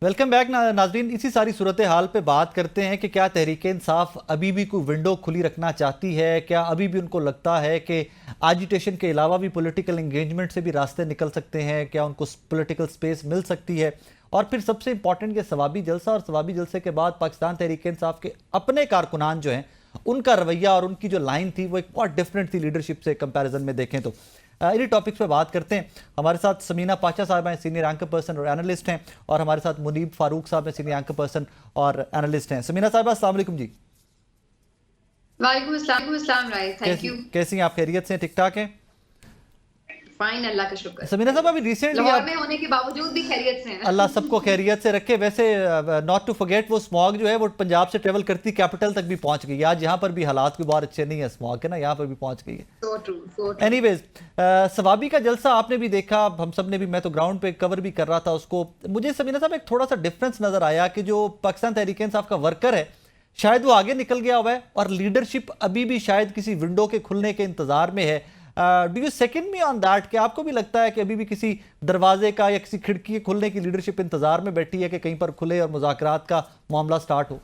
Welcome back नाजरीन। इसी सारी सूरत हाल पे बात करते हैं कि क्या तहरीक-ए-इंसाफ अभी भी कोई विंडो खुली रखना चाहती है, क्या अभी भी उनको लगता है कि एजिटेशन के अलावा भी पॉलिटिकल एंगेजमेंट से भी रास्ते निकल सकते हैं, क्या उनको पॉलिटिकल स्पेस मिल सकती है। और फिर सबसे इंपॉर्टेंट ये सवाबी जलसा, और सवाबी जलसे के बाद पाकिस्तान तहरीक-ए-इंसाफ के अपने कारकुनान जो हैं उनका रवैया और उनकी जो लाइन थी वो एक बहुत डिफरेंट थी लीडरशिप से कंपैरिजन में देखें तो। इन्हीं टॉपिक्स पे बात करते हैं। हमारे साथ समीना पाचा साहब हैं, सीनियर एंकर पर्सन और एनालिस्ट हैं, और हमारे साथ मुनीब फारूक साहब हैं, सीनियर एंकर पर्सन और एनालिस्ट हैं। समीना साहब अस्सलाम वालेकुम जी। वालेकुम अस्सलाम राइट, थैंक यू। कैसी हैं आप? खैरियत से? ठीक ठाक हैं? फाइन, अल्लाह का शुक्र। समीना साहब अभी रिसेंटली लाहौर में होने के बावजूद भी खैरियत से हैं। अल्लाह सबको खैरियत से रखे। वैसे नॉट टू फॉरगेट वो स्मॉग जो है वो पंजाब से ट्रेवल करती कैपिटल तक भी पहुंच गई है। आज यहाँ पर भी हालात कोई बहुत अच्छे नहीं है स्मॉग के ना, यहाँ पर भी पहुंच गई है। So true. एनीवेज, सवाबी का जलसा आपने भी देखा, हम सब ने भी, मैं तो ग्राउंड पे कवर भी कर रहा था उसको। मुझे समीना साहब एक थोड़ा सा डिफरेंस नजर आया कि जो पाकिस्तान तहरीक-ए-इंसाफ का वर्कर है शायद वो आगे निकल गया हुआ है और लीडरशिप अभी भी शायद किसी विंडो के खुलने के इंतजार में है। Do you second me on that कि आपको भी लगता है कि अभी भी किसी दरवाजे का या किसी खिड़की के खुलने की लीडरशिप इंतजार में बैठी है कि कहीं पर खुले और मुज़ाकरात का मामला स्टार्ट हो?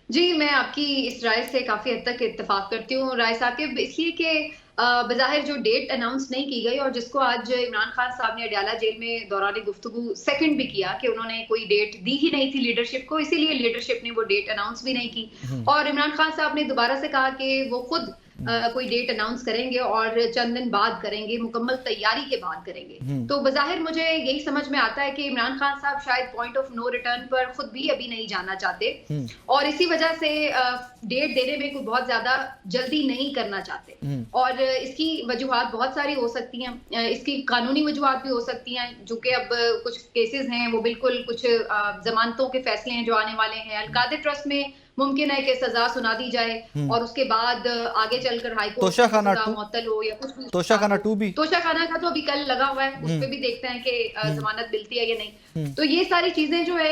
जी, मैं आपकी इस राय से काफी हद तक इत्तेफाक करती हूँ राय साहब के, इसलिए कि बज़ाहिर जो डेट अनाउंस नहीं की गई और जिसको आज इमरान खान साहब ने अडयाला जेल में दौरान गुफ्तगू सेकंड भी किया कि उन्होंने कोई डेट दी ही नहीं थी लीडरशिप को, इसीलिए लीडरशिप ने वो डेट अनाउंस भी नहीं की। और इमरान खान साहब ने दोबारा से कहा कि वो खुद कोई डेट अनाउंस करेंगे और चंद दिन बाद करेंगे, मुकम्मल तैयारी के बाद करेंगे। तो बज़ाहिर मुझे यही समझ में आता है कि इमरान खान साहब शायद पॉइंट ऑफ नो रिटर्न पर खुद भी अभी नहीं जाना चाहते और इसी वजह से डेट देने में कोई बहुत ज्यादा जल्दी नहीं करना चाहते। और इसकी वजूहात बहुत सारी हो सकती हैं, इसकी कानूनी वजूहात भी हो सकती हैं, जो कि अब कुछ केसेस हैं वो बिल्कुल, कुछ जमानतों के फैसले हैं जो आने वाले हैं। अल-कादिर ट्रस्ट में मुमकिन है कि सजा सुना दी जाए और उसके बाद आगे चलकर हाई कोर्ट मुअत्तल हो या कुछ भी। तोशाखाना 2 भी, तोशाखाना का तो अभी कल लगा हुआ है, उस पे भी देखते हैं कि जमानत मिलती है या नहीं। तो ये सारी चीजें जो है,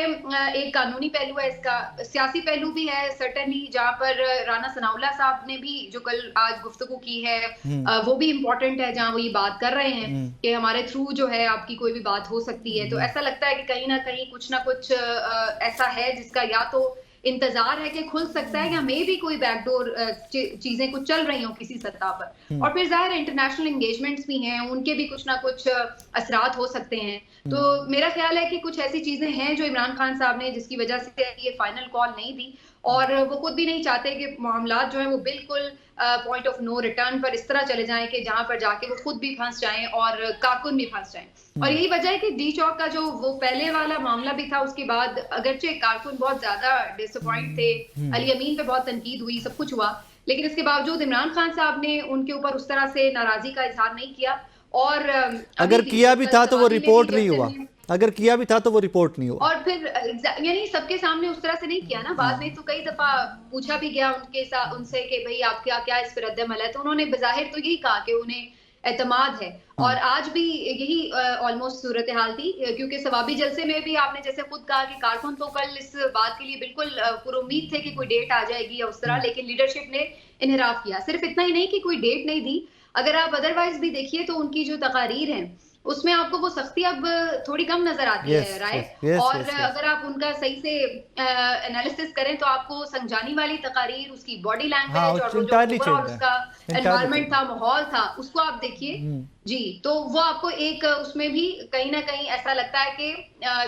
एक कानूनी पहलू है इसका, सियासी पहलू भी है सर्टेनली, जहाँ पर राना सनाउल्लाह साहब ने भी जो कल आज गुफ्तगू की है वो भी इम्पोर्टेंट है, जहाँ वो ये बात कर रहे हैं कि हमारे थ्रू जो है आपकी कोई भी बात हो सकती है। तो ऐसा लगता है कि कहीं ना कुछ ऐसा है जिसका या तो इंतजार है कि खुल सकता है या मे भी कोई बैकडोर चीजें कुछ चल रही हो किसी सतह पर। और फिर जाहिर है इंटरनेशनल एंगेजमेंट्स भी हैं, उनके भी कुछ ना कुछ असरात हो सकते हैं। तो मेरा ख्याल है कि कुछ ऐसी चीजें हैं जो इमरान खान साहब ने, जिसकी वजह से ये फाइनल कॉल नहीं दी और वो खुद भी नहीं चाहते कि मामला जो है वो बिल्कुल पॉइंट ऑफ नो रिटर्न पर इस तरह चले जाएं कि जहां पर जाके वो खुद भी फंस जाएं और कारकुन भी फंस जाएं। और यही वजह है कि डी चौक का जो वो पहले वाला मामला भी था, उसके बाद अगरचे कारकुन बहुत ज्यादा डिसअपॉइंट थे, अली अमीन पे बहुत तनकीद हुई, सब कुछ हुआ, लेकिन इसके बावजूद इमरान खान साहब ने उनके ऊपर उस तरह से नाराजगी का इजहार नहीं किया। और अगर किया भी था तो वो रिपोर्ट नहीं हुआ, अगर किया भी था तो वो रिपोर्ट नहीं हुआ। और फिर यानी सबके सामने उस तरह से नहीं किया ना, बाद में तो कई दफा पूछा भी गया उनके साथ उनसे कि भाई आप क्या इस पर रद्द-ए-अमल है, तो उन्होंने बज़ाहिर तो यही कहा कि उन्हें एतमाद है। और आज भी यही ऑलमोस्ट सूरत हाल थी, क्योंकि सवाबी जलसे में भी आपने जैसे खुद कहा कि कारकुन तो कल इस बात के लिए बिल्कुल पुरुम्मीद थे कि कोई डेट आ जाएगी या उस तरह, लेकिन लीडरशिप ने इन्हिराफ किया। सिर्फ इतना ही नहीं कि कोई डेट नहीं दी, अगर आप अदरवाइज भी देखिए तो उनकी जो तकारीर है उसमें आपको वो सख्ती अब थोड़ी कम नजर आती है राय। और अगर आप उनका सही से एनालिसिस करें तो आपको संजानी वाली तकारीर, उसकी बॉडी लैंग्वेज और उसका एनवायरनमेंट था, माहौल था, उसको आप देखिए जी, तो वो आपको एक उसमें भी कहीं ना कहीं ऐसा लगता है कि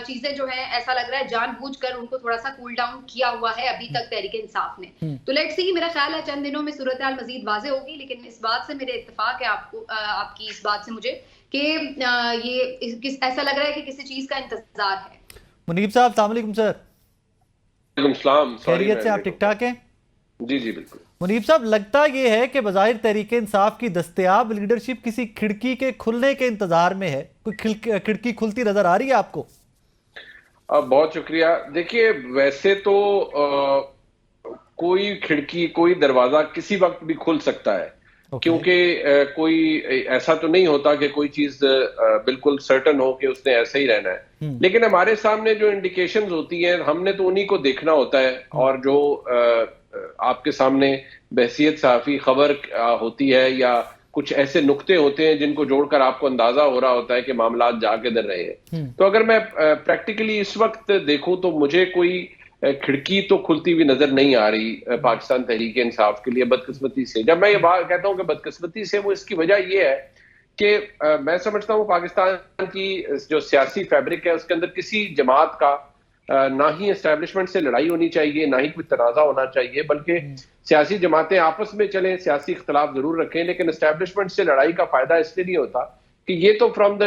चीजें जो है, ऐसा लग रहा है जानबूझकर उनको थोड़ा सा कूल डाउन किया हुआ है अभी तक तहरीक इंसाफ ने। तो लेट्स सी, मेरा ख्याल है चंद दिनों में सूरत हाल मजीद वाज़े होगी, लेकिन इस बात से मेरे इत्तेफाक है आपकी इस बात से मुझे कि ये ऐसा लग रहा है कि किसी चीज का इंतजार है। मुनीब साहब अस्सलाम वालेकुम सर। वालेकुम सलाम। खैरियत से? आप ठीक ठाक हैं? जी जी बिल्कुल। मुनीब साहब, लगता ये है कि बज़ाहिर तहरीक इंसाफ की दस्तयाब लीडरशिप किसी खिड़की के खुलने के इंतजार में है। कोई खिड़की खुलती नजर आ रही है आपको? बहुत शुक्रिया। देखिए, वैसे तो कोई खिड़की, कोई दरवाजा किसी वक्त भी खुल सकता है, क्योंकि कोई ऐसा तो नहीं होता कि कोई चीज बिल्कुल सर्टन हो कि उसने ऐसे ही रहना है। लेकिन हमारे सामने जो इंडिकेशंस होती हैं, हमने तो उन्हीं को देखना होता है। और जो आपके सामने बहसियत सहाफी खबर होती है या कुछ ऐसे नुक्ते होते हैं जिनको जोड़कर आपको अंदाजा हो रहा होता है कि मामला जा किधर रहे हैं। तो अगर मैं प्रैक्टिकली इस वक्त देखूं तो मुझे कोई खिड़की तो खुलती हुई नजर नहीं आ रही पाकिस्तान तहरीक इंसाफ के लिए, बदकिस्मती से। जब मैं ये बात कहता हूं कि बदकिस्मती से, वो इसकी वजह ये है कि मैं समझता हूं पाकिस्तान की जो सियासी फैब्रिक है उसके अंदर किसी जमात का ना ही एस्टेब्लिशमेंट से लड़ाई होनी चाहिए, ना ही कोई तनाजा होना चाहिए, बल्कि सियासी जमातें आपस में चलें, सियासी इख्तलाफ जरूर रखें, लेकिन एस्टेब्लिशमेंट से लड़ाई का फायदा इसलिए नहीं होता कि ये तो from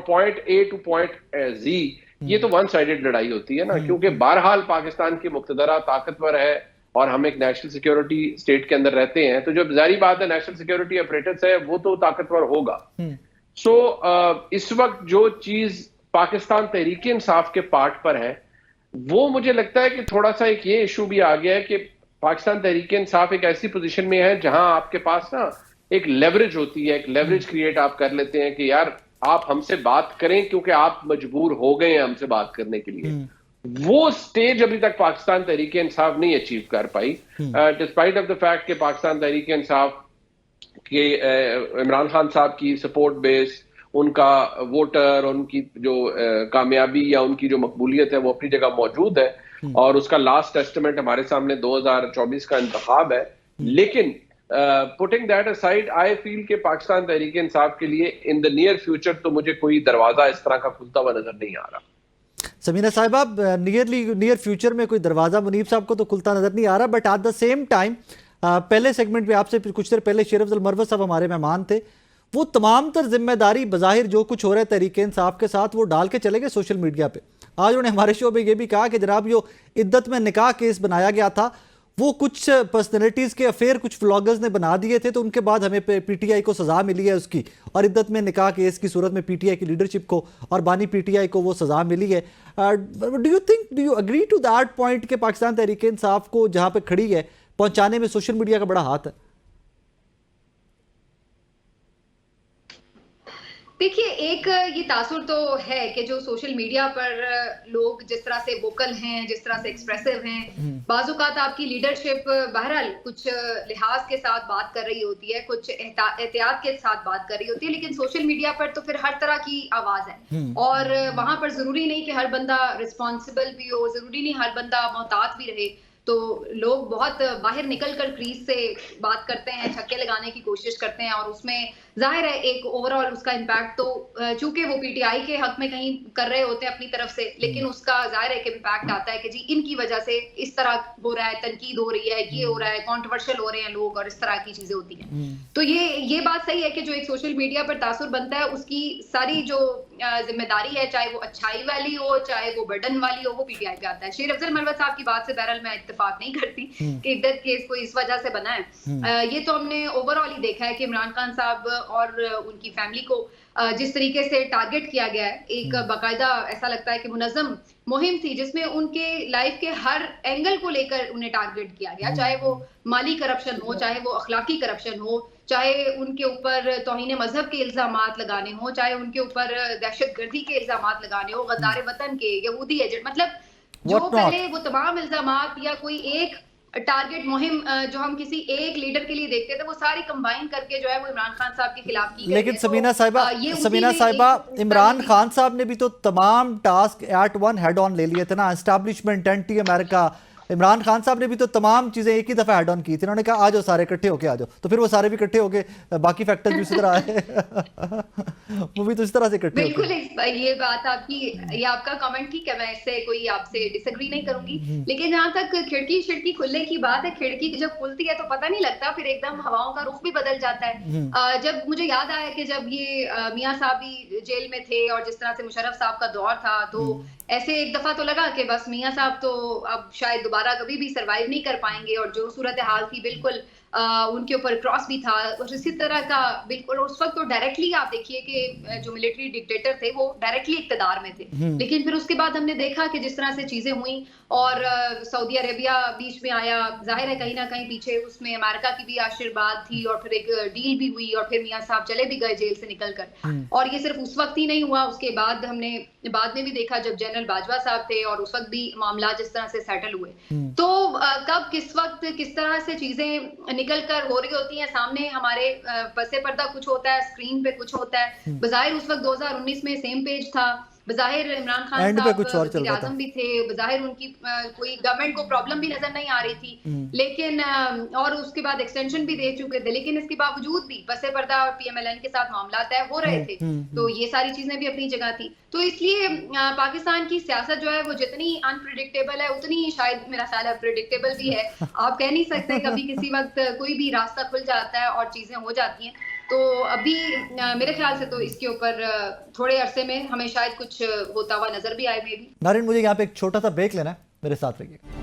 point A to point G, ये तो वन साइडेड लड़ाई होती है ना। क्योंकि बहरहाल पाकिस्तान की मुक्तदरा ताकतवर है और हम एक नेशनल सिक्योरिटी स्टेट के अंदर रहते हैं, तो जो जारी बात है नेशनल सिक्योरिटी ऑपरेटर्स है वो तो ताकतवर होगा। सो इस वक्त जो चीज पाकिस्तान तहरीक इंसाफ के पार्ट पर है, वो मुझे लगता है कि थोड़ा सा एक ये इशू भी आ गया है कि पाकिस्तान तहरीक इंसाफ एक ऐसी पोजीशन में है जहां आपके पास ना एक लेवरेज होती है, एक लेवरेज क्रिएट आप कर लेते हैं कि यार आप हमसे बात करें क्योंकि आप मजबूर हो गए हैं हमसे बात करने के लिए। वो स्टेज अभी तक पाकिस्तान तहरीक इंसाफ नहीं अचीव कर पाई, डिस्पाइट ऑफ द फैक्ट कि पाकिस्तान तहरीक इंसाफ के इमरान खान साहब की सपोर्ट बेस, उनका वोटर, उनकी जो कामयाबी या उनकी जो मकबूलियत है वो अपनी जगह मौजूद है और उसका लास्ट टेस्टामेंट हमारे सामने 2024 का इंतखाब है। लेकिन putting that aside, I feel कि पाकिस्तान तहरीक इंसाफ के लिए इन द नियर फ्यूचर तो मुझे कोई दरवाजा इस तरह का खुलता हुआ नजर नहीं आ रहा। समीना साहिबा, नियर फ्यूचर में कोई दरवाजा मुनीब साहब को तो खुलता नजर नहीं आ रहा, but at the same time पहले सेगमेंट में आपसे कुछ देर पहले शेर अफजल मरवत साहब हमारे मेहमान थे, वो तमाम तर जिम्मेदारी बज़ाहिर जो कुछ हो रहा है तहरीक इंसाफ के साथ वो डाल के चले गए सोशल मीडिया पे। आज उन्होंने हमारे शो में ये भी कहा कि जनाब जो इद्दत में निकाह केस बनाया गया था वो कुछ पर्सनैलिटीज़ के अफेयर कुछ व्लॉगर्स ने बना दिए थे, तो उनके बाद हमें पीटीआई को सज़ा मिली है उसकी, और इद्दत में निकाह केस की सूरत में पीटीआई की लीडरशिप को और बानी पीटीआई को वो सज़ा मिली है। Do you agree to that point कि पाकिस्तान तहरीक इंसाफ को जहाँ पे खड़ी है पहुँचाने में सोशल मीडिया का बड़ा हाथ है? देखिए, एक ये तासुर तो है कि जो सोशल मीडिया पर लोग जिस तरह से वोकल हैं, जिस तरह से एक्सप्रेसिव हैं, बाज़-औक़ात आपकी लीडरशिप बहरहाल कुछ लिहाज के साथ बात कर रही होती है, कुछ एहतियात के साथ बात कर रही होती है, लेकिन सोशल मीडिया पर तो फिर हर तरह की आवाज़ है और वहाँ पर ज़रूरी नहीं कि हर बंदा रिस्पॉन्सिबल भी हो, ज़रूरी नहीं हर बंदा मोहतात भी रहे। तो लोग बहुत बाहर निकलकर क्रीज से बात करते हैं, छक्के लगाने की कोशिश करते हैं और उसमें जाहिर है एक ओवरऑल उसका इम्पैक्ट तो चूंकि वो पीटीआई के हक में कहीं कर रहे होते हैं अपनी तरफ से, लेकिन उसका जाहिर है कि इम्पैक्ट आता है कि जी इनकी वजह से इस तरह हो रहा है, तनकीद हो रही है, ये हो रहा है, कॉन्ट्रोवर्शियल हो रहे हैं लोग और इस तरह की चीजें होती हैं। तो ये बात सही है कि जो एक सोशल मीडिया पर तासुर बनता है उसकी सारी जो जिम्मेदारी है, चाहे वो अच्छाई वाली हो चाहे वो बर्डन वाली हो, वो पीटीआई पे आता है। शेर अफजल मरवत साहब की बात से बहरहाल मैं इत्तेफाक नहीं करती कि इद्दत केस को इस वजह से बना है। ये तो हमने ओवरऑल ही देखा है कि इमरान खान साहब और उनकी फैमिली को जिस तरीके से टारगेट किया गया है, एक बाकायदा ऐसा लगता है कि मुनज़्ज़म मुहिम थी जिसमें उनके लाइफ के हर एंगल को लेकर उन्हें टारगेट किया गया, चाहे वो माली करप्शन हो, चाहे वो अखलाकी करप्शन हो, चाहे उनके ऊपर तौहीन मजहब के इल्जामात लगाने हो, चाहे उनके ऊपर दहशतगर्दी के इल्जामात लगाने हो, गद्दार वतन के, यहूदी एजेंट, मतलब जो पहले वो तमाम इल्जामात या कोई एक टारगेट मुहिम जो हम किसी एक लीडर के लिए देखते थे वो सारी कंबाइन करके जो है वो इमरान खान साहब के खिलाफ की गई। लेकिन समीना साहिबा इमरान खान साहब ने भी तो तमाम task at one head on ले लिए थे ना, establishment, anti America. Imran Khan साहब ने भी तो तमाम चीजें एक ही दफा हेड ऑन की थी, उन्होंने कहा आ जाओ सारे इकट्ठे होके आ जाओ, तो फिर वो सारे भी इकट्ठे होके बाकी फैक्टर्स भी उसी तरह आए वो भी तो इस तरह से इकट्ठे। बिल्कुल, ये बात आपकी, ये आपका कमेंट ठीक है, मैं इससे कोई आपसे डिसएग्री नहीं करूंगी, लेकिन जहां तक खिड़की खुलने की बात है, खिड़की जब खुलती है तो पता नहीं लगता, फिर एकदम हवाओं का रुख भी बदल जाता है। जब मुझे याद आया कि जब ये मियां साहब भी जेल में थे और जिस तरह से मुशर्रफ साहब का दौर था, तो ऐसे एक दफा तो लगा कि बस मियां साहब तो अब शायद दोबारा कभी भी सरवाइव नहीं कर पाएंगे, और जो सूरत हाल थी बिल्कुल उनके ऊपर क्रॉस भी था और इसी तरह का बिल्कुल। उस वक्त तो डायरेक्टली आप देखिए कि जो मिलिट्री डिक्टेटर थे वो डायरेक्टली इक्तदार में थे, लेकिन फिर उसके बाद हमने देखा कि जिस तरह से चीजें हुई और सऊदी अरेबिया बीच में आया, जाहिर है कहीं ना कहीं पीछे उसमें अमेरिका की भी आशीर्वाद थी और फिर एक डील भी हुई और फिर मियां साहब चले भी गए जेल से निकलकर। और ये सिर्फ उस वक्त ही नहीं हुआ, उसके बाद हमने बाद में भी देखा जब जनरल बाजवा साहब थे और उस वक्त भी मामला जिस तरह से सेटल हुए। तो कब किस वक्त किस तरह से चीजें निकल कर हो रही होती हैं, सामने हमारे पसे पर्दा कुछ होता है, स्क्रीन पे कुछ होता है। बज़ाहिर उस वक्त 2019 में सेम पेज था, बज़ाहिर इमरान खान साहब वज़ीर-ए-आज़म भी थे, बज़ाहिर उनकी कोई गवर्नमेंट को प्रॉब्लम भी नजर नहीं आ रही थी, लेकिन और उसके बाद एक्सटेंशन भी दे चुके थे, लेकिन इसके बावजूद भी पसे पर्दा और पीएमएलएन के साथ मामला तय हो रहे थे। तो ये सारी चीजें भी अपनी जगह थी। तो इसलिए पाकिस्तान की सियासत जो है वो जितनी अनप्रिडिक्टेबल है उतनी शायद मेरा ख्याल है प्रिडिक्टेबल भी है। आप कह नहीं सकते कभी किसी वक्त कोई भी रास्ता खुल जाता है और चीजें हो जाती हैं। तो अभी मेरे ख्याल से तो इसके ऊपर थोड़े अरसे में हमें शायद कुछ होता हुआ नजर भी आए। मे भी नारिन, मुझे यहाँ पे एक छोटा सा ब्रेक लेना है, मेरे साथ रहिए।